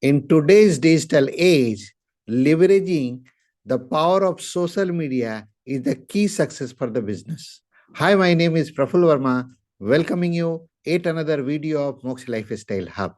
In today's digital age, leveraging the power of social media is the key success for the business. Hi, my name is Praful Varma, welcoming you at another video of Mox Lifestyle Hub.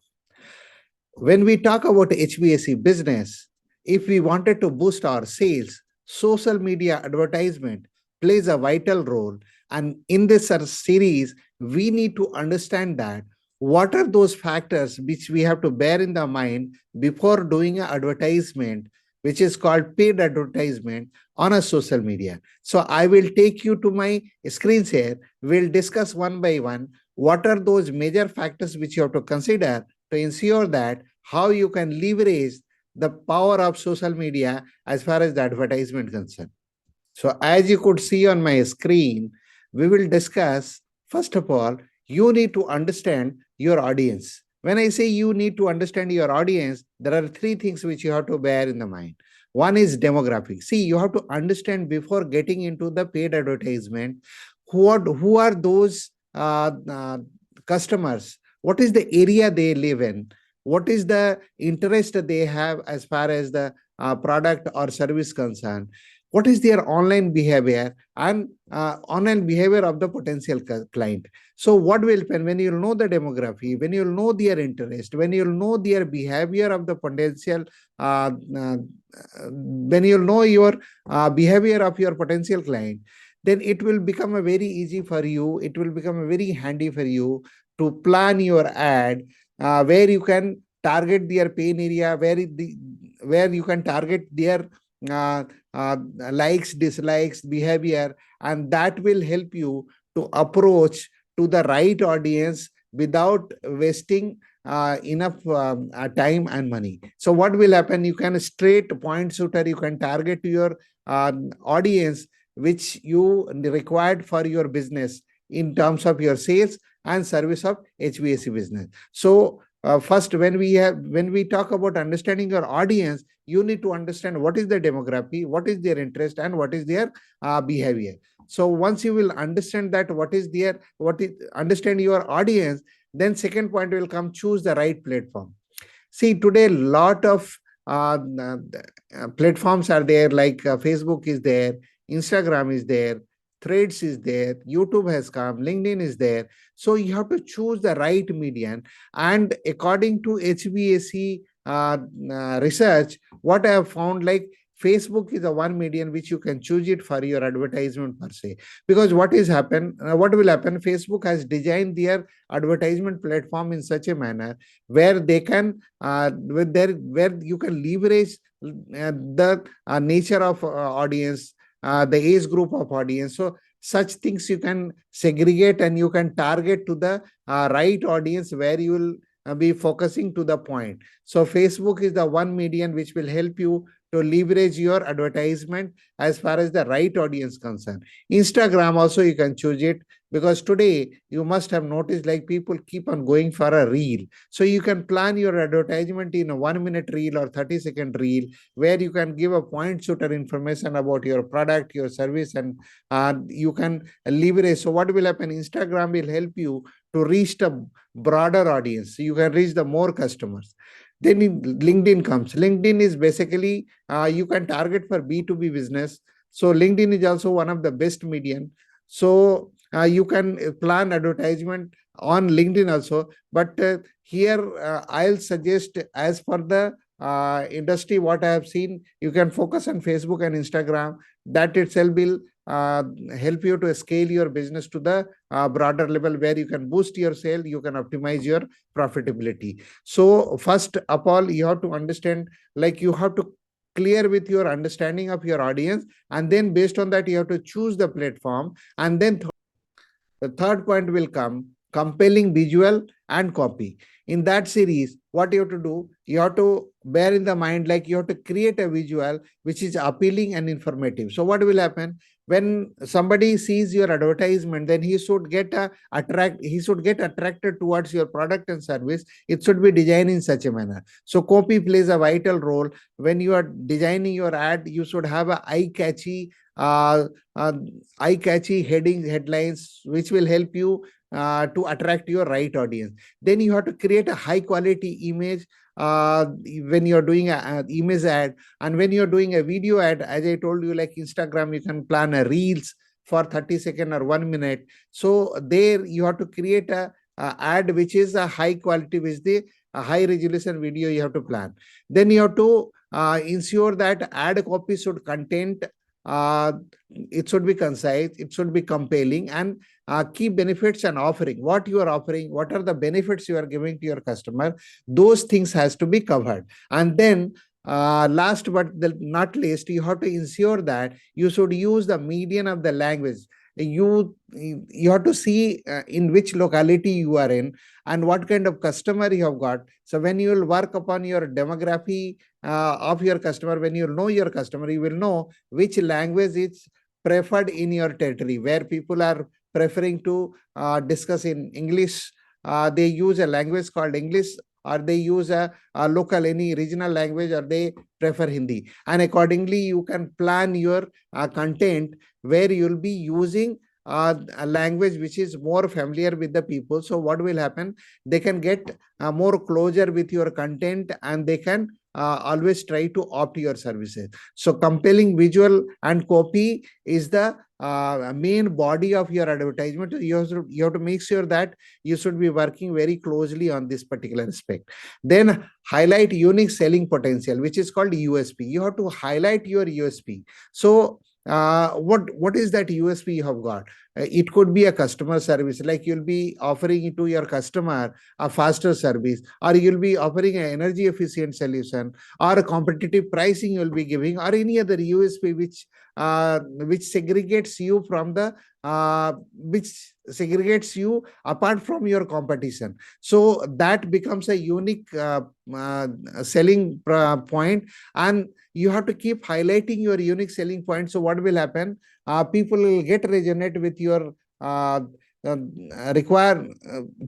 When we talk about HVAC business, if we wanted to boost our sales, social media advertisement plays a vital role. And in this series, we need to understand that what are those factors which we have to bear in the mind before doing an advertisement, which is called paid advertisement on a social media. So I will take you to my screens here. We'll discuss one by one what are those major factors which you have to consider to ensure that how you can leverage the power of social media as far as the advertisement concerned. So as you could see on my screen, we will discuss, first of all, you need to understand your audience. When I say you need to understand your audience, there are three things which you have to bear in the mind. One is demographic. See, you have to understand before getting into the paid advertisement, who are those customers, what is the area they live in, what is the interest they have as far as the product or service concerned, what is their online behavior and online behavior of the potential client. So what will happen when you know the demography, when you know their interest, when you know their behavior of the potential when you know your behavior of your potential client, then it will become a very easy for you, it will become a very handy for you to plan your ad, where you can target their pain area, where you can target their uh, uh, likes, dislikes, behavior, and that will help you to approach to the right audience without wasting enough time and money. So what will happen? You can straight point shooter, you can target your audience which you required for your business in terms of your sales and service of HVAC business. So first, when we talk about understanding your audience, you need to understand what is the demography, what is their interest, and what is their behavior. So once you will understand that understand your audience, then second point will come, choose the right platform. See, today lot of platforms are there, like Facebook is there, Instagram is there, Threads is there, YouTube has come, LinkedIn is there. So you have to choose the right medium. And according to HVAC research, what I have found, like Facebook is the one medium which you can choose it for your advertisement per se. Because what will happen? Facebook has designed their advertisement platform in such a manner where they can where you can leverage the nature of audience, the age group of audience. So such things you can segregate and you can target to the right audience where you will be focusing to the point. So Facebook is the one medium which will help you to leverage your advertisement as far as the right audience concerned. Instagram also you can choose it, because today you must have noticed like people keep on going for a reel. So you can plan your advertisement in a 1 minute reel or 30-second reel, where you can give a point shooter information about your product, your service, and you can leverage. So what will happen? Instagram will help you to reach the broader audience. You can reach the more customers. Then LinkedIn comes. LinkedIn is basically you can target for B2B business. So LinkedIn is also one of the best medium. So you can plan advertisement on LinkedIn also. But here I'll suggest, as per the industry, what I have seen, you can focus on Facebook and Instagram. That itself will help you to scale your business to the broader level, where you can boost your sale, you can optimize your profitability. So first of all, you have to understand, like you have to clear with your understanding of your audience, and then based on that you have to choose the platform. And then the third point will come, compelling visual and copy. In that series, what you have to do, you have to bear in the mind, like you have to create a visual which is appealing and informative. So what will happen? When somebody sees your advertisement, then he should get attracted towards your product and service. It should be designed in such a manner. So copy plays a vital role. When you are designing your ad, you should have a eye-catchy headings, headlines, which will help you to attract your right audience. Then you have to create a high quality image when you're doing a image ad, and when you're doing a video ad, as I told you, like Instagram, you can plan a reels for 30 seconds or 1 minute. So there you have to create a ad which is a high quality, which the a high resolution video you have to plan. Then you have to ensure that ad copy should content, uh, it should be concise, it should be compelling, and key benefits and offering, what you are offering, what are the benefits you are giving to your customer, those things has to be covered. And then last but not least, you have to ensure that you should use the median of the language. You have to see in which locality you are in and what kind of customer you have got. So when you will work upon your demography of your customer, when you know your customer, you will know which language is preferred in your territory. Where people are preferring to discuss in English, they use a language called English, or they use a local, any regional language, or they prefer Hindi. And accordingly, you can plan your content where you'll be using a language which is more familiar with the people. So what will happen? They can get more closure with your content, and they can always try to opt your services. So compelling visual and copy is the main body of your advertisement. You have to make sure that you should be working very closely on this particular aspect. Then highlight unique selling potential, which is called USP. You have to highlight your USP. So what is that USP you have got? It could be a customer service, like you'll be offering to your customer a faster service, or you'll be offering an energy efficient solution, or a competitive pricing you'll be giving, or any other USP which segregates you from the which segregates you apart from your competition. So that becomes a unique selling point, and you have to keep highlighting your unique selling point. So what will happen? People will get resonate with your uh, uh, require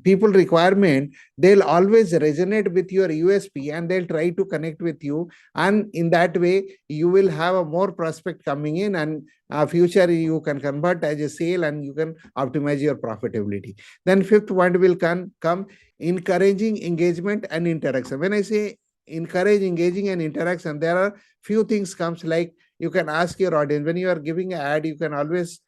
people requirement. They'll always resonate with your USP, and they'll try to connect with you. And in that way, you will have a more prospect coming in, and future you can convert as a sale, and you can optimize your profitability. Then fifth point will come encouraging engagement and interaction. When I say encourage engaging and interaction, there are few things comes, like you can ask your audience. When you are giving an ad, you can always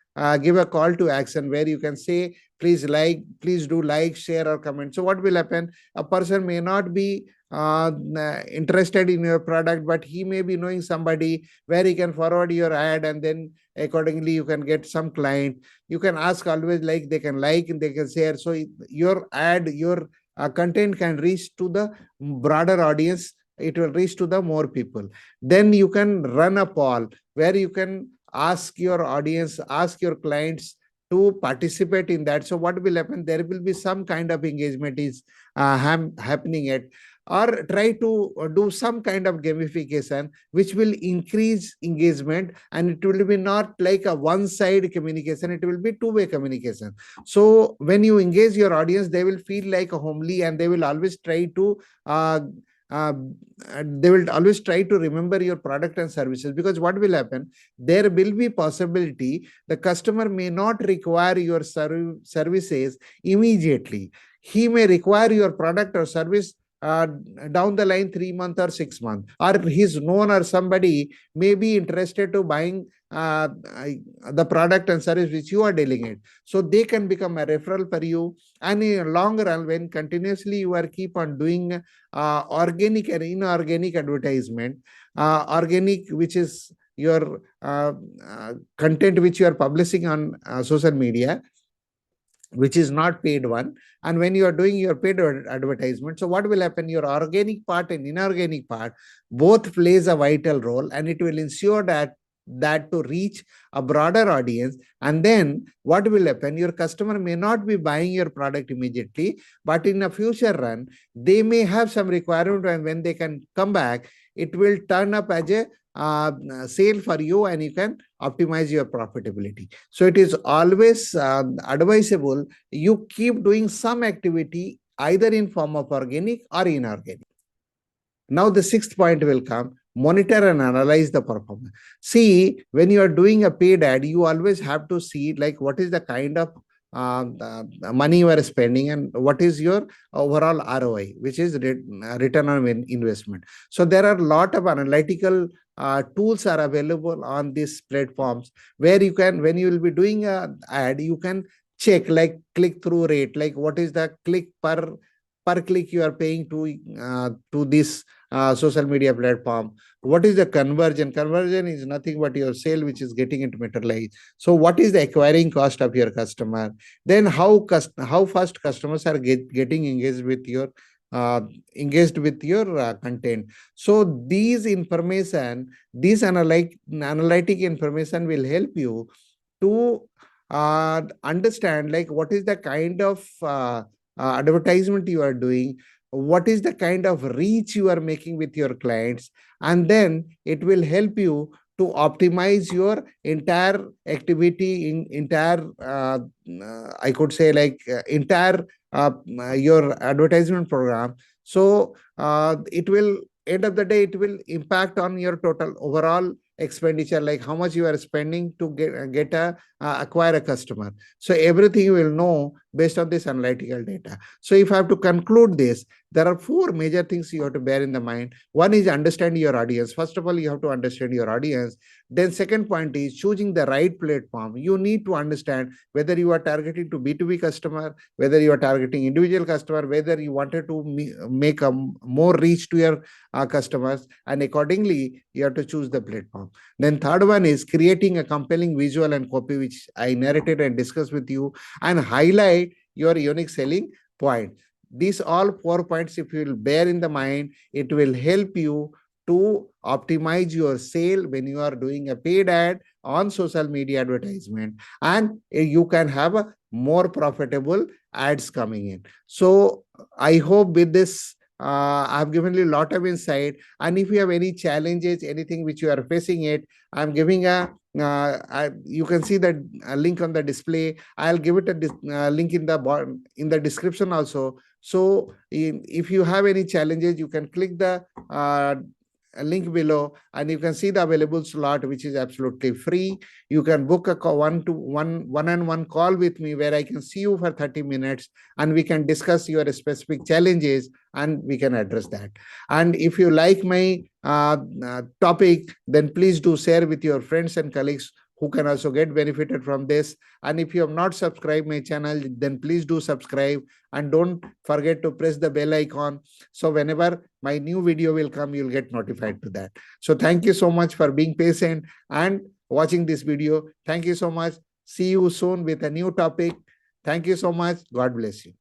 give a call to action where you can say, please do like, share, or comment. So what will happen? A person may not be interested in your product, but he may be knowing somebody where he can forward your ad, and then accordingly you can get some client. You can ask always, like they can like and they can share. So your ad, your content can reach to the broader audience. It will reach to the more people. Then you can run a poll where you can ask your audience, ask your clients to participate in that. So what will happen? There will be some kind of engagement is happening at, or try to do some kind of gamification which will increase engagement, and it will be not like a one side communication, it will be two-way communication. So when you engage your audience, they will feel like a homely, and they will always try to uh, they will always try to remember your product and services. Because what will happen, there will be possibility the customer may not require your services immediately. He may require your product or service down the line 3 months or 6 months, or he's known, or somebody may be interested to buying the product and service which you are dealing it. So they can become a referral for you. And in long run, when continuously you are keep on doing organic and inorganic advertisement, organic, which is your content which you are publishing on social media, which is not paid one. And when you are doing your paid advertisement, so what will happen? Your organic part and inorganic part both plays a vital role, and it will ensure that to reach a broader audience. And then what will happen? Your customer may not be buying your product immediately, but in a future run, they may have some requirement, and when they can come back, it will turn up as a sale for you, and you can optimize your profitability. So it is always advisable you keep doing some activity either in form of organic or inorganic. Now the sixth point will come: monitor and analyze the performance. See, when you are doing a paid ad, you always have to see like what is the kind of the money you are spending and what is your overall ROI, which is return on investment. So there are a lot of analytical tools are available on these platforms where you can, when you will be doing a ad, you can check like click through rate, like what is the click per click you are paying to this social media platform. What is the conversion? Conversion is nothing but your sale which is getting into materialized. So what is the acquiring cost of your customer? Then how fast customers are getting uh, engaged with your content. So these information, these analytic information will help you to understand like what is the kind of advertisement you are doing, what is the kind of reach you are making with your clients, and then it will help you to optimize your entire activity in entire I could say like entire your advertisement program. So it will, end of the day, it will impact on your total overall expenditure, like how much you are spending to get a acquire a customer. So everything you will know based on this analytical data. So if I have to conclude this, there are four major things you have to bear in the mind. One is understand your audience. First of all, you have to understand your audience. Then second point is choosing the right platform. You need to understand whether you are targeting to B2B customer, whether you are targeting individual customer, whether you wanted to make a more reach to your customers, and accordingly you have to choose the platform. Then third one is creating a compelling visual and copy, which I narrated and discussed with you, and highlight your unique selling point. These all 4 points, if you will bear in the mind, it will help you to optimize your sale when you are doing a paid ad on social media advertisement, and you can have a more profitable ads coming in. So I hope with this I've given you a lot of insight. And if you have any challenges, anything which you are facing it, I'm giving you can see that link on the display. I'll give it a link in the bottom, in the description also. So if you have any challenges, you can click the link below and you can see the available slot, which is absolutely free. You can book a call, one-on-one call with me where I can see you for 30 minutes and we can discuss your specific challenges and we can address that. And if you like my topic, then please do share with your friends and colleagues who can also get benefited from this. And if you have not subscribed my channel, then please do subscribe and don't forget to press the bell icon. So whenever my new video will come, you'll get notified to that. So thank you so much for being patient and watching this video. Thank you so much. See you soon with a new topic. Thank you so much. God bless you.